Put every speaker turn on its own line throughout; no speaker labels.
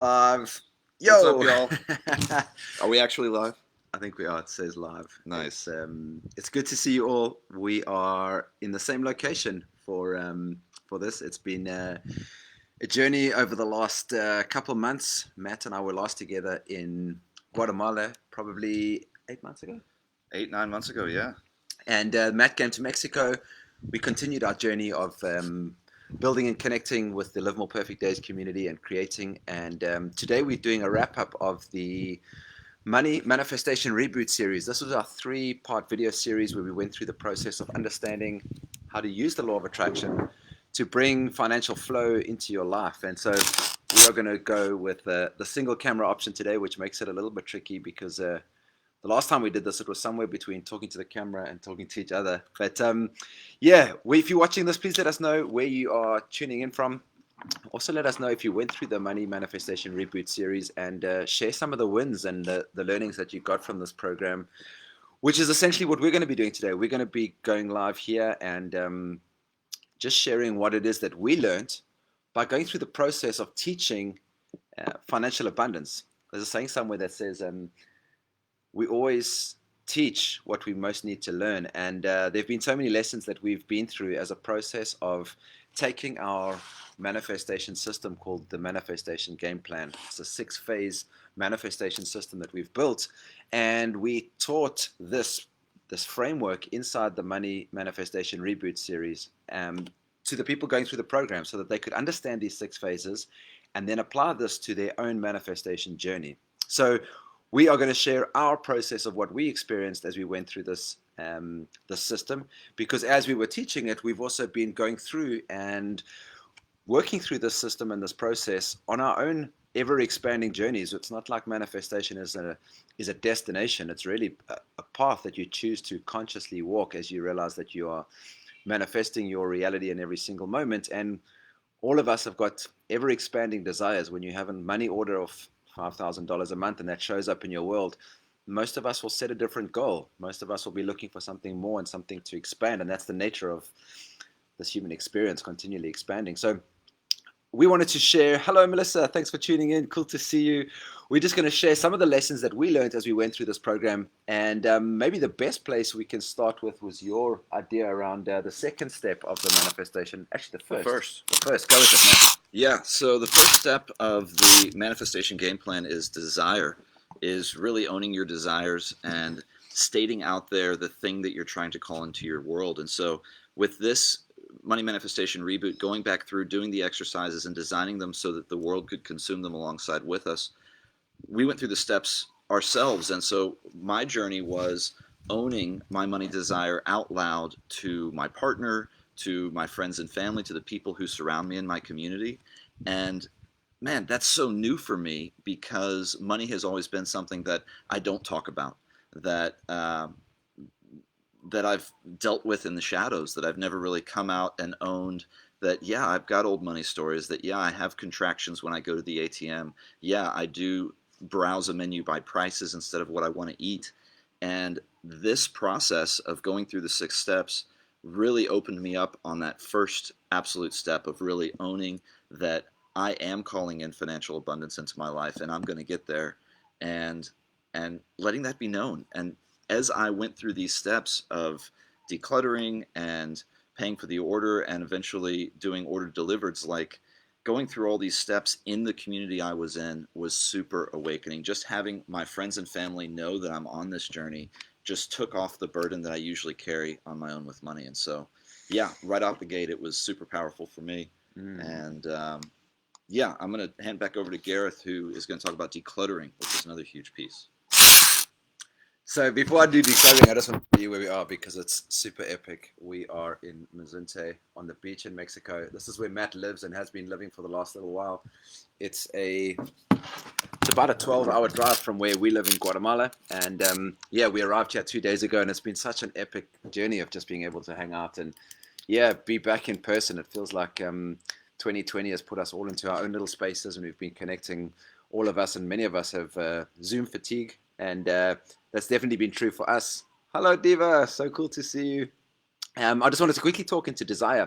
Live.
What's up,
Yo!
y'all? Are we actually live?
I think we are. It says live.
Nice.
It's good to see you all. We are in the same location for this. It's been a journey over the last couple of months. Matt and I were last together in Guatemala probably 8 months ago.
8, 9 months ago, yeah.
And Matt came to Mexico. We continued our journey of building and connecting with the Live More Perfect Days community and creating. And today we're doing a wrap up of the Money Manifestation Reboot series. This was our 3-part video series where we went through the process of understanding how to use the law of attraction to bring financial flow into your life. And so we are going to go with the single camera option today, which makes it a little bit tricky because the last time we did this, it was somewhere between talking to the camera and talking to each other. But yeah, if you're watching this, please let us know where you are tuning in from. Also, let us know if you went through the Money Manifestation Reboot series and share some of the wins and the learnings that you got from this program, which is essentially what we're going to be doing today. We're going to be going live here and just sharing what it is that we learned by going through the process of teaching financial abundance. There's a saying somewhere that says, we always teach what we most need to learn. And there have been so many lessons that we've been through as a process of taking our manifestation system called the Manifestation Game Plan. It's a 6-phase manifestation system that we've built. And we taught this framework inside the Money Manifestation Reboot series to the people going through the program so that they could understand these 6 phases and then apply this to their own manifestation journey. So we are going to share our process of what we experienced as we went through this system, because as we were teaching it, we've also been going through and working through this system and this process on our own ever expanding journeys. It's not like manifestation is a destination. It's really a path that you choose to consciously walk as you realize that you are manifesting your reality in every single moment. And all of us have got ever expanding desires. When you have a money order of $5,000 a month and that shows up in your world, most of us will set a different goal. Most of us will be looking for something more and something to expand. And that's the nature of this human experience, continually expanding. So we wanted to share. Hello, Melissa. Thanks for tuning in. Cool to see you. We're just going to share some of the lessons that we learned as we went through this program. And maybe the best place we can start with was your idea around the second step of the manifestation. Actually, the
The
first.
first.
The first. Go with it, Matt.
Yeah, so the first step of the manifestation game plan is desire, is really owning your desires and stating out there the thing that you're trying to call into your world. And so with this Money Manifestation Reboot, going back through, doing the exercises and designing them so that the world could consume them alongside with us, we went through the steps ourselves. And so my journey was owning my money desire out loud to my partner, to my friends and family, to the people who surround me in my community. And man, that's so new for me because money has always been something that I don't talk about, that that I've dealt with in the shadows, that I've never really come out and owned. That yeah, I've got old money stories. That yeah, I have contractions when I go to the ATM. Yeah, I do browse a menu by prices instead of what I want to eat. And this process of going through the 6 steps really opened me up on that first absolute step of really owning that I am calling in financial abundance into my life and I'm going to get there, and letting that be known. And as I went through these steps of decluttering and paying for the order and eventually doing order delivereds, like going through all these steps in the community I was in was super awakening. Just having my friends and family know that I'm on this journey just took off the burden that I usually carry on my own with money. And so, yeah, right out the gate, it was super powerful for me. And yeah, I'm going to hand back over to Gareth, who is going to talk about decluttering, which is another huge piece.
So before I do decluttering, I just want to tell you where we are because it's super epic. We are in Mazunte on the beach in Mexico. This is where Matt lives and has been living for the last little while. It's about a 12-hour drive from where we live in Guatemala. And yeah, we arrived here 2 days ago, and it's been such an epic journey of just being able to hang out and yeah, be back in person. It feels like 2020 has put us all into our own little spaces, and we've been connecting. All of us and many of us have Zoom fatigue, and that's definitely been true for us. Hello, Diva. So cool to see you. I just wanted to quickly talk into desire.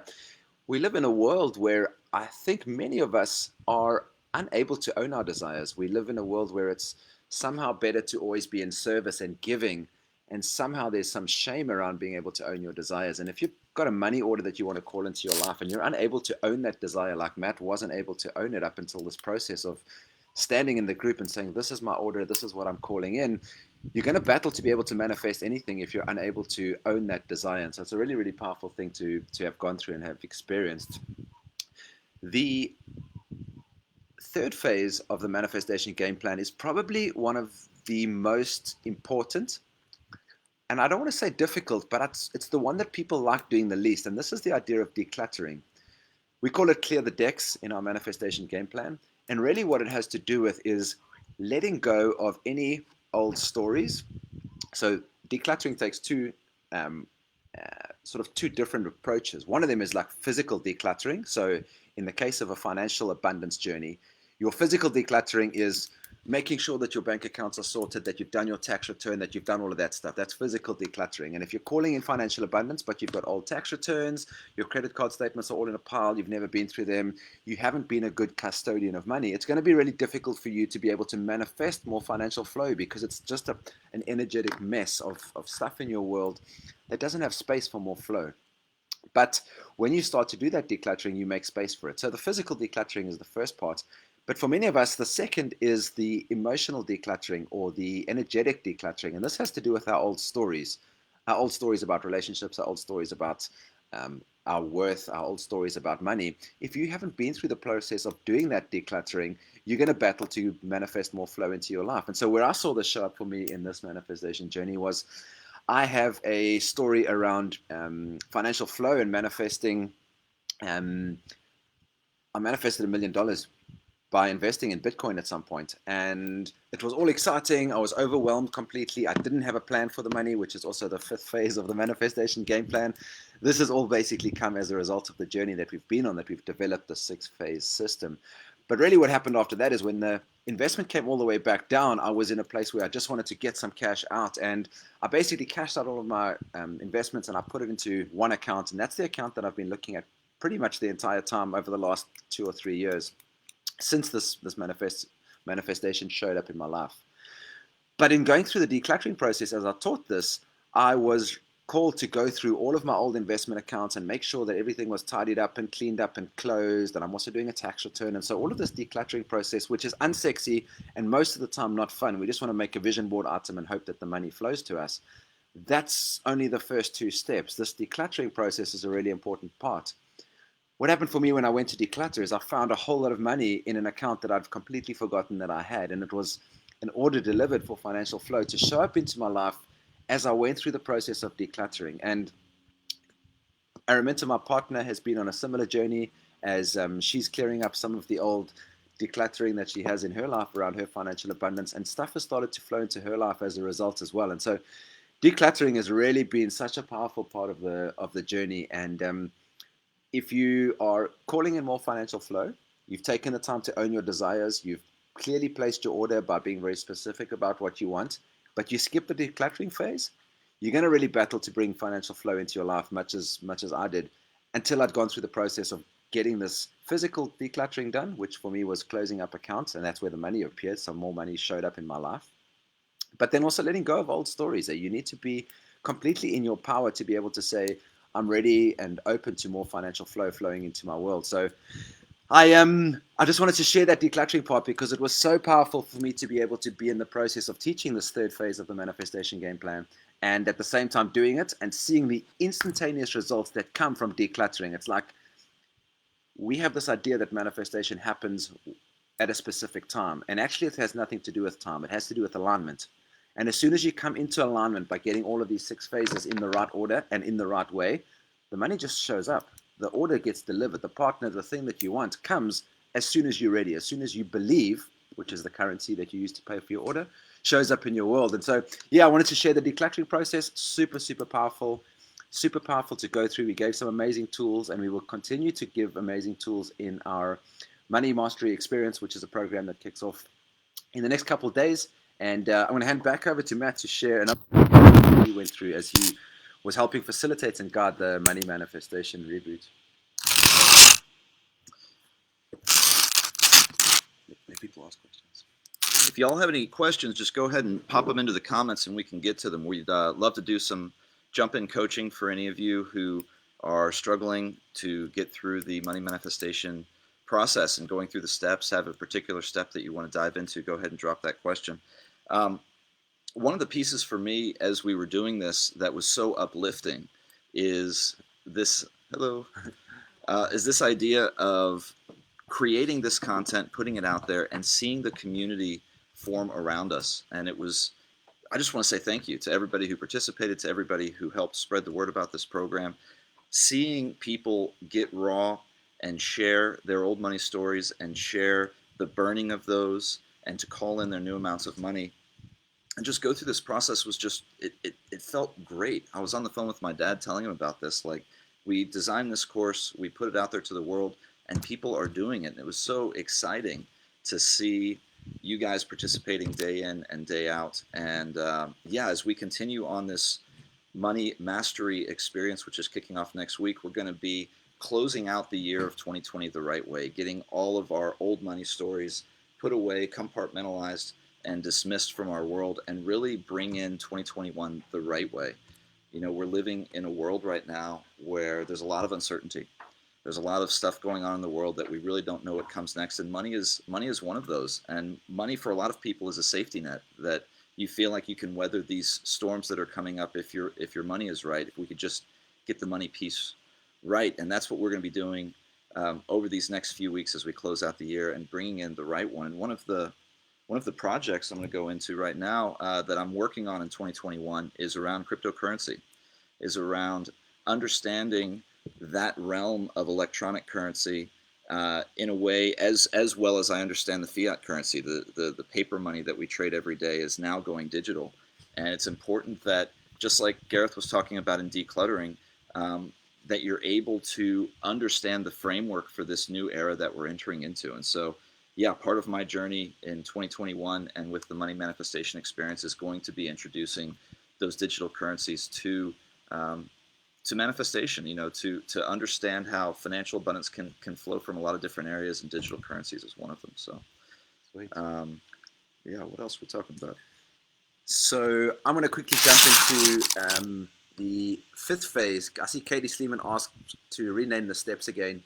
We live in a world where I think many of us are unable to own our desires. We live in a world where it's somehow better to always be in service and giving, and somehow there's some shame around being able to own your desires. And if you've got a money order that you want to call into your life and you're unable to own that desire, like Matt wasn't able to own it up until this process of standing in the group and saying, this is my order, this is what I'm calling in, you're going to battle to be able to manifest anything if you're unable to own that desire. And so it's a really, really powerful thing to have gone through and have experienced. The third phase of the manifestation game plan is probably one of the most important, and I don't want to say difficult, but it's the one that people like doing the least. And this is the idea of decluttering. We call it clear the decks in our manifestation game plan. And really what it has to do with is letting go of any old stories. So decluttering takes two different approaches. One of them is like physical decluttering. So in the case of a financial abundance journey, your physical decluttering is making sure that your bank accounts are sorted, that you've done your tax return, that you've done all of that stuff. That's physical decluttering. And if you're calling in financial abundance, but you've got old tax returns, your credit card statements are all in a pile, you've never been through them, you haven't been a good custodian of money, it's going to be really difficult for you to be able to manifest more financial flow, because it's just an energetic mess of stuff in your world that doesn't have space for more flow. But when you start to do that decluttering, you make space for it. So the physical decluttering is the first part. But for many of us, the second is the emotional decluttering or the energetic decluttering. And this has to do with our old stories about relationships, our old stories about our worth, our old stories about money. If you haven't been through the process of doing that decluttering, you're going to battle to manifest more flow into your life. And so where I saw this show up for me in this manifestation journey was I have a story around financial flow and manifesting. I manifested $1 million by investing in Bitcoin at some point. And it was all exciting. I was overwhelmed completely. I didn't have a plan for the money, which is also the fifth phase of the manifestation game plan. This has all basically come as a result of the journey that we've been on, that we've developed the 6-phase system. But really what happened after that is when the investment came all the way back down, I was in a place where I just wanted to get some cash out. And I basically cashed out all of my investments and I put it into one account. And that's the account that I've been looking at pretty much the entire time over the last 2 or 3 years since this manifestation showed up in my life. But in going through the decluttering process, as I taught this, I was called to go through all of my old investment accounts and make sure that everything was tidied up and cleaned up and closed. And I'm also doing a tax return. And so all of this decluttering process, which is unsexy and most of the time not fun, we just want to make a vision board item and hope that the money flows to us. That's only the first 2 steps. This decluttering process is a really important part. What happened for me when I went to declutter is I found a whole lot of money in an account that I'd completely forgotten that I had. And it was an order delivered for financial flow to show up into my life as I went through the process of decluttering. And Araminta, my partner, has been on a similar journey as she's clearing up some of the old decluttering that she has in her life around her financial abundance. And stuff has started to flow into her life as a result as well. And so decluttering has really been such a powerful part of the journey. And if you are calling in more financial flow, you've taken the time to own your desires, you've clearly placed your order by being very specific about what you want, but you skip the decluttering phase, you're going to really battle to bring financial flow into your life, much as I did, until I'd gone through the process of getting this physical decluttering done, which for me was closing up accounts, and that's where the money appeared. Some more money showed up in my life. But then also letting go of old stories. You need to be completely in your power to be able to say, I'm ready and open to more financial flow flowing into my world. So I just wanted to share that decluttering part because it was so powerful for me to be able to be in the process of teaching this 3rd phase of the manifestation game plan, and at the same time doing it and seeing the instantaneous results that come from decluttering. It's like we have this idea that manifestation happens at a specific time, and actually it has nothing to do with time. It has to do with alignment. And as soon as you come into alignment by getting all of these 6 phases in the right order and in the right way, the money just shows up. The order gets delivered. The partner, the thing that you want, comes as soon as you're ready, as soon as you believe, which is the currency that you use to pay for your order, shows up in your world. And so, yeah, I wanted to share the decluttering process. Super, super powerful to go through. We gave some amazing tools, and we will continue to give amazing tools in our Money Mastery Experience, which is a program that kicks off in the next couple of days. And I'm going to hand back over to Matt to share an update he went through as he was helping facilitate and guide the Money Manifestation Reboot. ask questions.
If y'all have any questions, just go ahead and pop them into the comments and we can get to them. We'd love to do some jump-in coaching for any of you who are struggling to get through the money manifestation process and going through the steps, have a particular step that you want to dive into, go ahead and drop that question. One of the pieces for me as we were doing this that was so uplifting is this, is this idea of creating this content, putting it out there, and seeing the community form around us. And it was, I just want to say thank you to everybody who participated, to everybody who helped spread the word about this program. Seeing people get raw and share their old money stories and share the burning of those and to call in their new amounts of money and just go through this process was just, it felt great. I was on the phone with my dad telling him about this. Like, we designed this course, we put it out there to the world, and people are doing it. And it was so exciting to see you guys participating day in and day out. And yeah, as we continue on this money mastery experience, which is kicking off next week, we're going to be closing out the year of 2020 the right way, getting all of our old money stories put away, compartmentalized, and dismissed from our world, and really bring in 2021 the right way. You know, we're living in a world right now where there's a lot of uncertainty. There's a lot of stuff going on in the world that we really don't know what comes next, and money is one of those. And money for a lot of people is a safety net that you feel like you can weather these storms that are coming up if your money is right. If we could just get the money piece right, and that's what we're going to be doing over these next few weeks as we close out the year and bringing in the right one. And one of the projects I'm going to go into right now that I'm working on in 2021 is around cryptocurrency, is around understanding that realm of electronic currency in a way as well as I understand the fiat currency. The paper money that we trade every day is now going digital. And it's important that, just like Gareth was talking about in Decluttering, that you're able to understand the framework for this new era that we're entering into. And so, yeah, part of my journey in 2021 and with the Money Manifestation Experience is going to be introducing those digital currencies to manifestation, you know, to understand how financial abundance can flow from a lot of different areas, and digital currencies is one of them. So, yeah, what else are we talking about?
So I'm going to quickly jump into the fifth phase. I see Katie Sleeman asked to rename the steps again.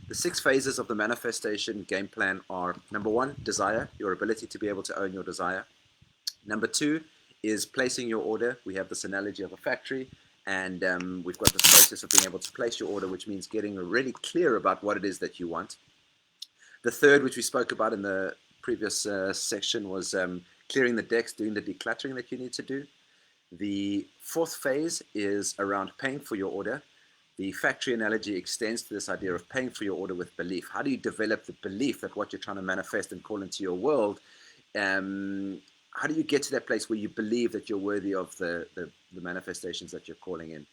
The 6 phases of the manifestation game plan are: number 1, desire, your ability to be able to own your desire. Number 2 is placing your order. We have this analogy of a factory, and we've got this process of being able to place your order, which means getting really clear about what it is that you want. The third, which we spoke about in the previous section, was clearing the decks, doing the decluttering that you need to do. The 4th phase is around paying for your order. The factory analogy extends to this idea of paying for your order with belief. How do you develop the belief that what you're trying to manifest and call into your world, how do you get to that place where you believe that you're worthy of the manifestations that you're calling in?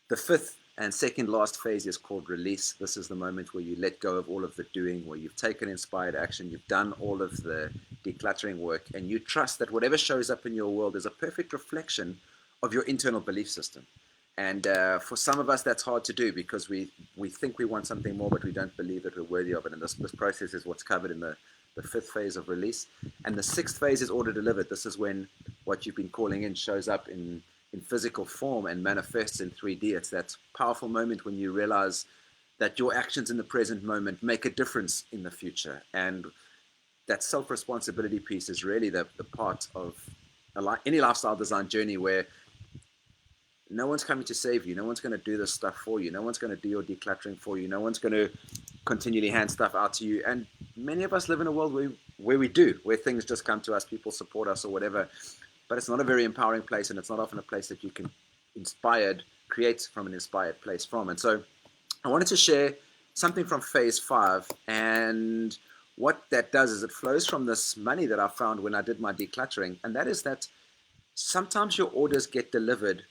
The 5th and second last phase is called release. This is the moment where you let go of all of the doing, where you've taken inspired action, you've done all of the decluttering work, and you trust that whatever shows up in your world is a perfect reflection of your internal belief system. And for some of us, that's hard to do because we think we want something more, but we don't believe that we're worthy of it. And this process is what's covered in the 5th phase of release. And the 6th phase is order delivered. This is when what you've been calling in shows up in physical form and manifests in 3D. It's that powerful moment when you realize that your actions in the present moment make a difference in the future. And that self-responsibility piece is really the part of any lifestyle design journey where no one's coming to save you. No one's going to do this stuff for you. No one's going to do your decluttering for you. No one's going to continually hand stuff out to you. And many of us live in a world where we do, where things just come to us, people support us or whatever. But it's not a very empowering place, and it's not often a place that you can create from an inspired place from. And so I wanted to share something from phase 5. And what that does is it flows from this money that I found when I did my decluttering. And that is that sometimes your orders get delivered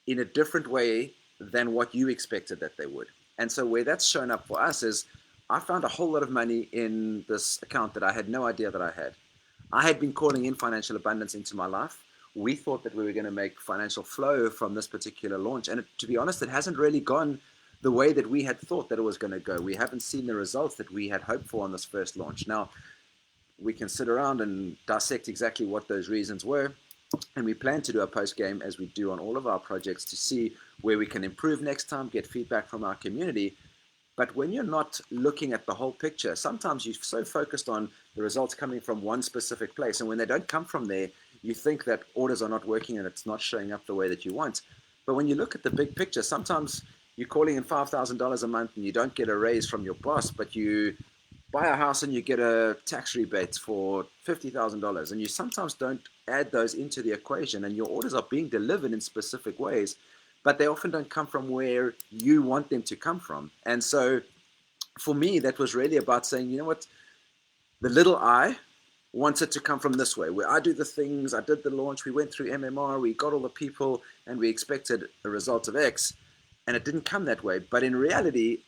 in a different way than what you expected that they would. And so where that's shown up for us is I found a whole lot of money in this account that I had no idea that I had. I had been calling in financial abundance into my life. We thought that we were going to make financial flow from this particular launch. And to be honest, it hasn't really gone the way that we had thought that it was going to go. We haven't seen the results that we had hoped for on this first launch. Now, we can sit around and dissect exactly what those reasons were. And we plan to do a post game, as we do on all of our projects, to see where we can improve next time, get feedback from our community. But when you're not looking at the whole picture, sometimes you're so focused on the results coming from one specific place. And when they don't come from there, you think that orders are not working and it's not showing up the way that you want. But when you look at the big picture, sometimes you're calling in $5,000 a month and you don't get a raise from your boss, but you buy a house and you get a tax rebate for $50,000. And you sometimes don't add those into the equation, and your orders are being delivered in specific ways, but they often don't come from where you want them to come from. And so for me, that was really about saying, you know what, the little I wants it to come from this way, where I do the things, I did the launch, we went through MMR, we got all the people, and we expected a result of X, and it didn't come that way. But in reality,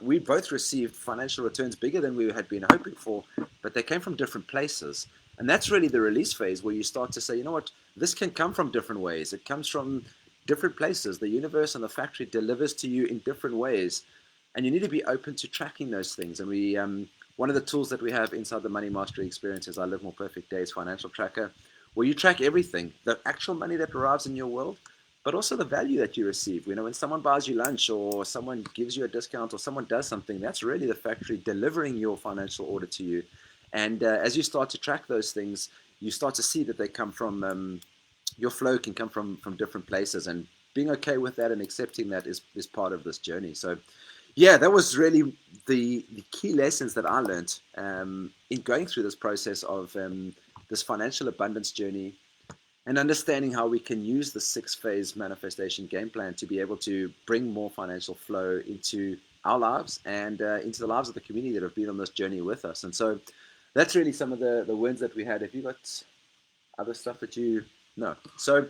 we both received financial returns bigger than we had been hoping for, but they came from different places. And that's really the release phase, where you start to say, you know what, this can come from different ways. It comes from different places. The universe and the factory delivers to you in different ways. And you need to be open to tracking those things. And we, one of the tools that we have inside the Money Mastery experience is our Live More Perfect Days financial tracker, where you track everything, the actual money that arrives in your world, but also the value that you receive. You know, when someone buys you lunch, or someone gives you a discount, or someone does something, that's really the factory delivering your financial order to you. And as you start to track those things, you start to see that they come from, your flow can come from different places. And being okay with that and accepting that is part of this journey. So yeah, that was really the key lessons that I learned in going through this process of this financial abundance journey, and understanding how we can use the 6-phase manifestation game plan to be able to bring more financial flow into our lives and into the lives of the community that have been on this journey with us. And so that's really some of the wins that we had. Have you got other stuff that you know? So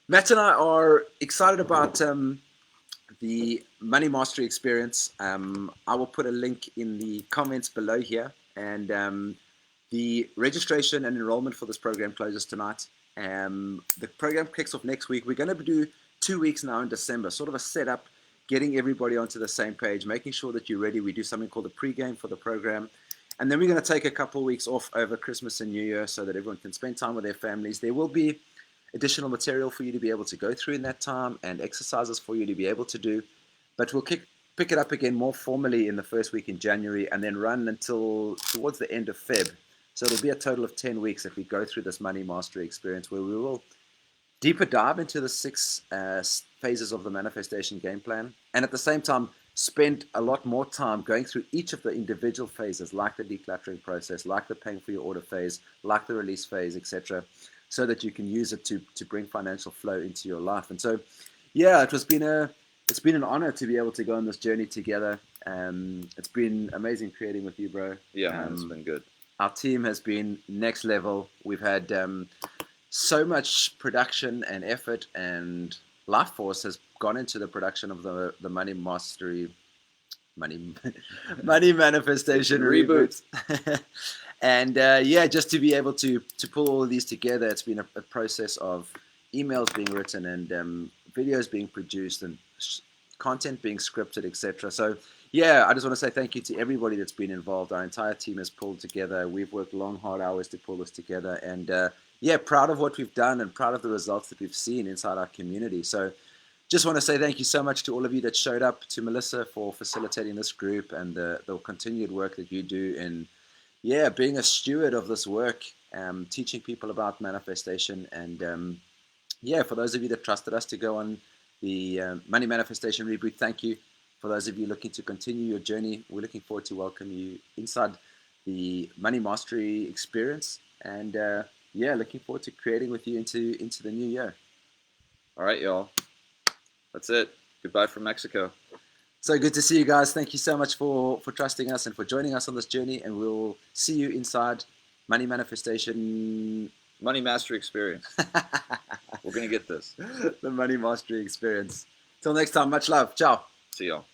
Matt and I are excited about the Money Mastery experience. I will put a link in the comments below here. And the registration and enrollment for this program closes tonight. The program kicks off next week. We're going to do 2 weeks now in December, sort of a setup, getting everybody onto the same page, making sure that you're ready. We do something called the pre-game for the program. And then we're going to take a couple of weeks off over Christmas and New Year so that everyone can spend time with their families. There will be additional material for you to be able to go through in that time, and exercises for you to be able to do. But we'll pick it up again more formally in the first week in January, and then run until towards the end of Feb. So it'll be a total of 10 weeks if we go through this Money Mastery experience, where we will deeper dive into the 6 phases of the manifestation game plan, and at the same time spend a lot more time going through each of the individual phases, like the decluttering process, like the paying for your order phase, like the release phase, etc., so that you can use it to bring financial flow into your life. And so yeah, it's been an honor to be able to go on this journey together. It's been amazing creating with you, bro.
Yeah, man, it's been good.
Our team has been next level. We've had so much production and effort, and life force has gone into the production of the Money Mastery, Money Manifestation Reboot. And yeah, just to be able to pull all of these together, it's been a process of emails being written and videos being produced and content being scripted, etc. So yeah, I just want to say thank you to everybody that's been involved. Our entire team has pulled together. We've worked long, hard hours to pull this together. And yeah, proud of what we've done and proud of the results that we've seen inside our community. So just want to say thank you so much to all of you that showed up, to Melissa for facilitating this group, and the continued work that you do in, yeah, being a steward of this work, teaching people about manifestation. And yeah, for those of you that trusted us to go on the Money Manifestation Reboot, thank you. For those of you looking to continue your journey, we're looking forward to welcome you inside the Money Mastery experience. And yeah, looking forward to creating with you into the new year.
All right, y'all. That's it. Goodbye from Mexico.
So good to see you guys. Thank you so much for trusting us and for joining us on this journey. And we'll see you inside Money Manifestation.
Money Mastery Experience. We're going to get this.
The Money Mastery Experience. Till next time, much love. Ciao.
See y'all.